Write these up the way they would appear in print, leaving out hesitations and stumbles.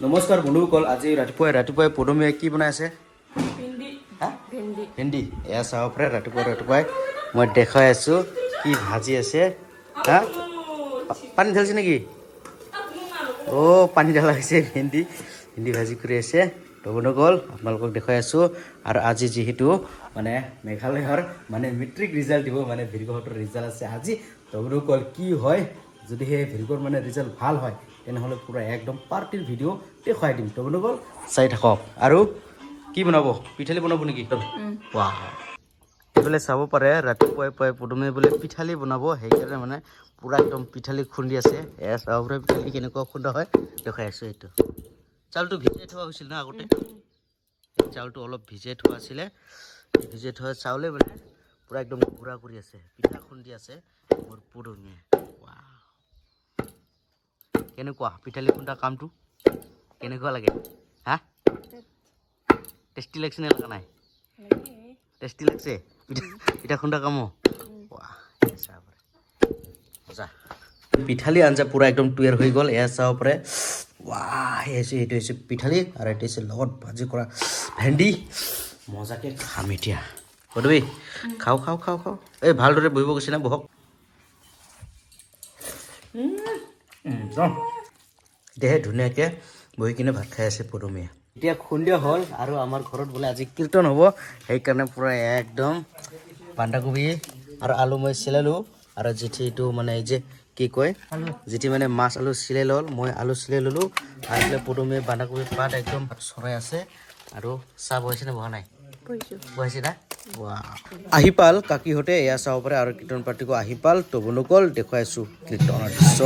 নমস্কাৰ বন্ধুসকল, আজি ৰাতিপুৱাই পদুমীয়ে কি বনাই আছে? ভেন্দি। এয়া চাব পাৰে ৰাতিপুৱাই মই দেখাই আছো কি ভাজি আছে। হা, পানী ঢালিছে নেকি? পানী ঢালা হৈছে। ভেন্দি ভাজি কৰি আছে। তো বন্ধুসকল, আপোনালোকক দেখাই আছো। আৰু আজি যিহেতু মানে মেঘালয়ৰ মানে মেট্ৰিক ৰিজাল্ট দিব, মানে ভিৰগহঁতৰ ৰিজাল্ট আছে আজি। তো বন্ধুসকল, কি হয় যদিহে ভিৰগৰ মানে ৰিজাল্ট ভাল হয় তেনেহ'লে পুৰা একদম পাৰ্টিৰ ভিডিঅ' দেখুৱাই দিম। তো বন্ধুসকল চাই থাকক। আৰু কি বনাব? পিঠালি বনাব নেকি? এইফালে চাব পাৰে ৰাতিপুৱাই পদুমে বোলে পিঠালি বনাব, সেইকাৰণে মানে পুৰা একদম পিঠালি খুন্দি আছে। এয়া চাব পাৰে পিঠালি কেনেকুৱা খুন্দা হয় দেখাই আছো। এইটো চাউলটো ভিজাই থোৱা হৈছিল না আগতে, চাউলটো অলপ ভিজাই থোৱা আছিলে। ভিজাই থোৱা চাউলে মানে পুৰা একদম গুড়া কৰি আছে, পিঠা খুন্দি আছে মোৰ পদুমীয়ে। কেনেকুৱা পিঠালি খুন্দা কামটো কেনেকুৱা লাগে? হা, টেষ্টি লাগছে নে লগা নাই? টেষ্টি লাগছে পিঠা খুন্দা কামো। পিঠালি আঞ্জা পুৰা একদম তৈয়াৰ হৈ গ'ল। এয়া চাব পাৰে। এইটো হৈছে পিঠালি আৰু এইটো হৈছে লগত ভাজি কৰা ভেন্দি। মজাকে খাম এতিয়া। পদুমী খাওঁ। এই ভালদৰে বহিব গৈছে না, বহক। এতিয়াহে ধুনীয়াকৈ বহি কিনে ভাত খাই আছে পদুমীয়ে। এতিয়া সন্ধিয়া হ'ল আৰু আমাৰ ঘৰত বোলে আজি কীৰ্তন হ'ব, সেইকাৰণে পূৰা একদম বন্ধাকবি আৰু আলু মই চিলালোঁ। আৰু যিটো মানে এই যে কি কয়, যিটো মানে মাছ আলু চিলাই ল'ল, মই আলু চিলাই ল'লোঁ। আৰু এইফালে পদুমীয়ে বন্ধাকবি পাত একদম চৰাই আছে। আৰু চাহ বহাইছে নে বহা নাই? বহাইছে না? আহি পাল কাকিহঁতে। এয়া চাব পাৰে আৰু কীৰ্তন পাৰ্টিকো আহি পাল। তো বন্ধুসকল দেখুৱাইছোঁ কীৰ্তনৰ দৃশ্য।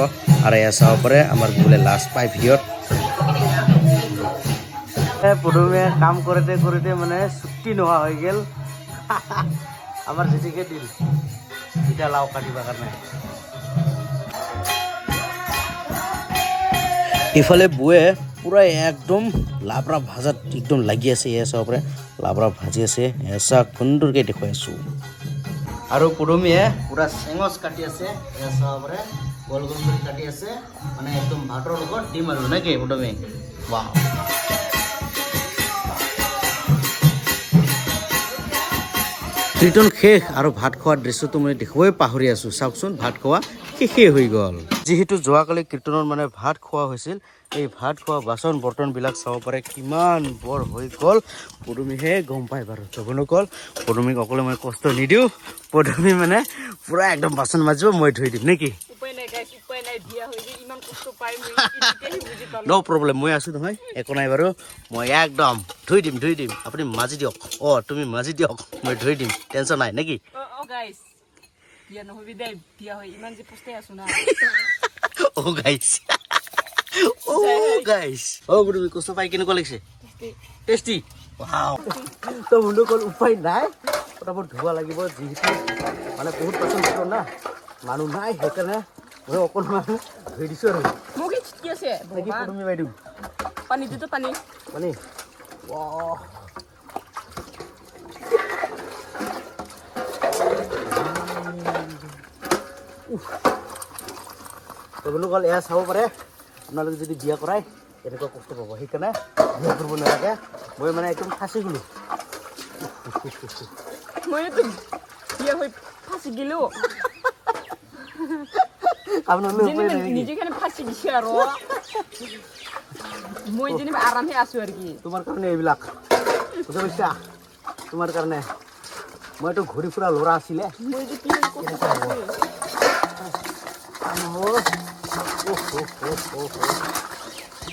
আৰু এয়া চাব পাৰে আমাৰ বোলে লাষ্ট পাই ভিডিঅ'ত পদুমীয়ে কাম কৰোঁতে মানে চুক্তি নোহোৱা হৈ গ'ল। আমাৰ যেতিকে দিল এতিয়া লাও কাটিবৰ কাৰণে। ইফালে বৌয়ে পুৰা একদম লাবৰা ভাজাত একদম লাগি আছে। এয়া চাব পাৰে লাবৰা ভাজি আছে। এচা সুন্দৰকৈ দেখুৱাই আছোঁ। আৰু পদুমীয়ে পুৰা চেঙচ কাটি আছে। এয়া চাব পাৰে গোল কৰি কাটি আছে, মানে একদম ভাতৰ লগত দিম আৰু নে কি পদুমী? ৱাও। কীৰ্তন শেষ আৰু ভাত খোৱাৰ দৃশ্যটো মই দেখাবই পাহৰি আছোঁ। চাওকচোন, ভাত খোৱা শেষেই হৈ গ'ল। যিহেতু যোৱাকালি কীৰ্তনত মানে ভাত খোৱা হৈছিল, এই ভাত খোৱা বাচন বৰ্তনবিলাক চাব পাৰে কিমান বৰ হৈ গ'ল, পদুমীহে গম পায় বাৰু। বন্ধুসকল, পদুমীক অকলে মই কষ্ট নিদিওঁ। পদুমী মানে পুৰা একদম বাচন মাজিব, মই ধুই দিম নেকি? ন' প্ৰব্লেম, মই আছোঁ নহয়, একো নাই বাৰু। মই একদম ধুই দিম। আপুনি মাজি দিয়ক। তুমি মাজি দিয়ক, মই ধুই দিম, টেনশ্যন নাই নেকি? পদুমী কষ্ট পাই কেনেকুৱা লাগিছে? টেষ্টি। তো বন্ধুসকল, উপায় নাই, পটাপট ধুব লাগিব। যিহেতু মানে বহুত বাচন বৰ্তন না, মানুহ নাই, সেইকাৰণে মই অকণমান ধুই দিছোঁ আৰু। পদুমী বাইদেউ পানী। বন্ধুসকল, এয়া চাব পাৰে, আপোনালোকে যদি বিয়া কৰায় এনেকুৱা কষ্ট পাব। সেইকাৰণে বিয়া কৰিব নালাগে। মই মানে একদম ফাঁচি গ'লোঁ। তোমাৰ কাৰণে এইবিলাক বুজি পাইছা? তোমাৰ কাৰণে মইতো ঘূৰি ফুৰা ল'ৰা আছিলে।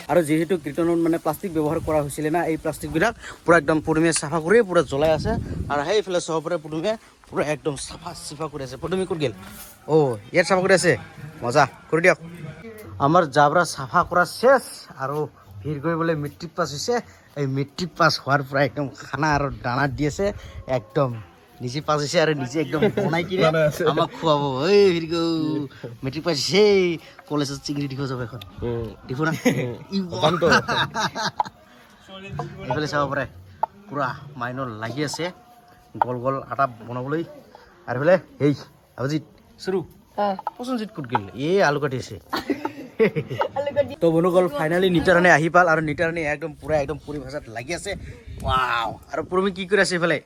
আৰু যিহেতু কীৰ্তনত মানে প্লাষ্টিক ব্যৱহাৰ কৰা হৈছিলে না, এই প্লাষ্টিকবিলাক পুৰা একদম পদুমীয়ে চাফা কৰি পুৰা জ্বলাই আছে। আৰু সেইফালে চাব পাৰে পদুমীয়ে পুৰা একদম চাফা কৰি আছে। পদুমী ক'ত গ'ল? ইয়াত চাফা কৰি আছে, মজা কৰি দিয়ক। আমাৰ জাবৰা চাফা কৰা চেছ। আৰু ভিৰ কৰিবলৈ মেট্ৰিক পাছ হৈছে। এই মেট্ৰিক পাছ হোৱাৰ পৰা একদম খানা আৰু দানা দি আছে। একদম নিজে পাছ হৈছে আৰু নিজে একদম বনাই কিনে আমাক খুৱাব। মেট্ৰিক পাছ হৈছে, কলেজত চিঙৰি দিব যাব এখন। দিব না? এইফালে চাব পাৰে পুৰা মাইনৰ লাগি আছে গোল আটা বনাবলৈ। আৰু এইফালে সেই আভিজিত চৰু পচনজিত ক'ত গ'ল? আলু কাটি আছে। তো বন্ধুসকল ফাইনেলি নিতাৰণে আহি পাল আৰু নিতাৰণে একদম পুৰা একদম পুৰি ভাজাত লাগি আছে ৱাও আৰু পুৰমি কি কৰি আছে এইফালে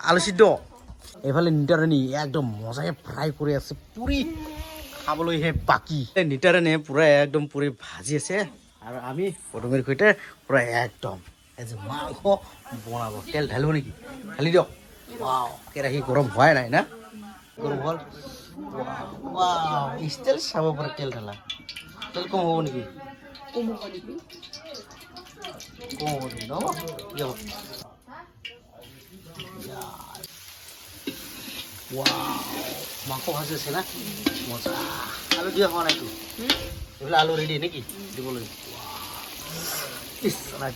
আলু সিদ্ধ এইফালে নিতাৰণে একদম মজাকে ফ্ৰাই কৰি আছে পুৰি খাবলৈহে বাকী নিতাৰণে পুৰা একদম পুৰি ভাজি আছে আৰু আমি পদুমিৰ সৈতে পুৰা একদম এজ মাংস বনাব তেল ঢালিব নেকি ঢালি দিয়ক ৱাও কেৰাহী গৰম হোৱাই নাই না গৰম হ'ল ৱাও ষ্টাইল চাব পৰা তেল ঢালা তেল কম হ'ব নেকি কম হ'ব নেকি ন ৱাও মাংস ভাজি আছে না মজা আলু দিয়া হোৱা নাইতো এইফালে আলু ৰেডি নেকি দিবলৈ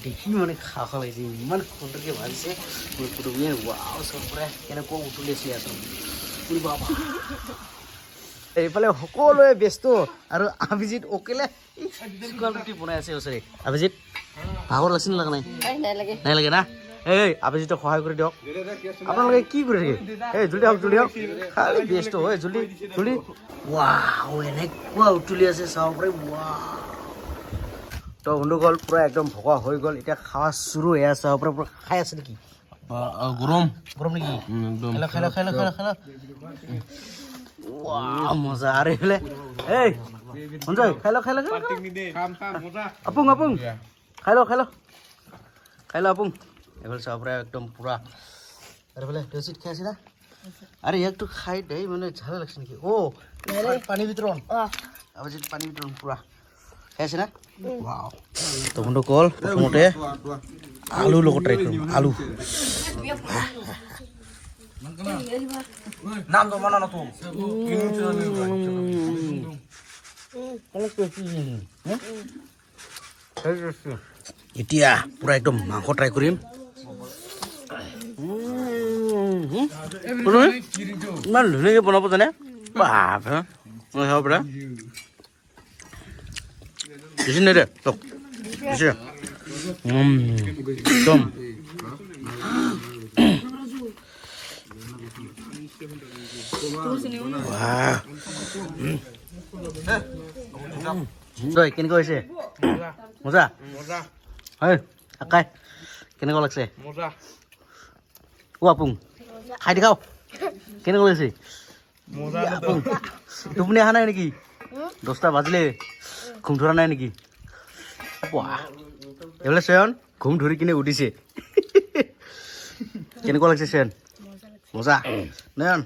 দেখি মানে খাওঁ খাওঁ লাগিছে ইমান সুন্দৰকৈ ভাজিছে মই পুতমিয়ে ৱাও চব পৰা কেনেকুৱা উতলি আছে ইয়াত এইফালে সকলোৱে ব্যস্ত আৰু অভিজিত অকেলে শুকান ৰুটি বনাই আছে ওচৰে অভিজিত ভাগৰ লাগিছে নে লগা নাই নাই লাগে না এই অভিজিতক সহায় কৰি দিয়ক আপোনালোকে কি কৰি থাকে এই জলদি হওক খালি ব্যস্ত হয় জলদি ৱাও এনেকুৱা উতলি আছে চাব পাৰে ৱাও তো বন্ধুসকল পুৰা একদম ভকুৱা হৈ গ'ল এতিয়া খাৱা চুৰু হৈ আছে চাব পাৰে পুৰা খাই আছে নেকি গৰম নেকি খাই ৱাও মজা আৰু এইফালে এই সঞ্জয় খাই ল আপুং খাই ল আপুং এইফালে চাব পাৰে একদম পুৰা আৰু এইফালে ৰচিত খাই আছে না আরে একটু খাই দেই মানে ঝাল লাগছে নাকি ও পানি বিতরণ আবার পানি বিতরণ পুরা খাইছে না ওয়াও তো বন্ধুসকল প্ৰথমতে আলু লগত ট্ৰাই কৰিম আলু নাম তো মানা না তো এতিয়া পুৰা একদম মাংস ট্ৰাই কৰিম ইমান ধুনীয়াকৈ বনাব জানে বাপ খাব পৰা বেছি নাই দে লওক বেছি একদম কেনেকুৱা হৈছে মজা হয় আকাই কেনেকুৱা লাগছে ও আপুং খাই দেখাও কেনেকুৱা লাগিছে টোপনি অহা নাই নেকি 10টা বাজিলে ঘুম ধৰা নাই নেকি এইফালে চয়ন ঘুম ধৰি কিনে উঠিছে কেনেকুৱা লাগিছে চয়ন মজা নয়ন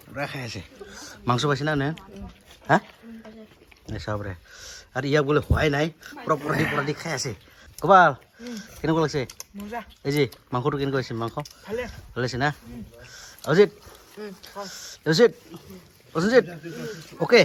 পুৰা খাই আছে মাংস পাইছে না নয়ন হা চাব ৰে আৰু ইয়াক বোলে হোৱাই নাই পুৰা পুৰা খাই আছে কবাল কেনেকুৱা লাগিছে এই যে মাংসটো কেনেকুৱা হৈছে মাংস ভালে লাগিছে না অজিত অজিত অকে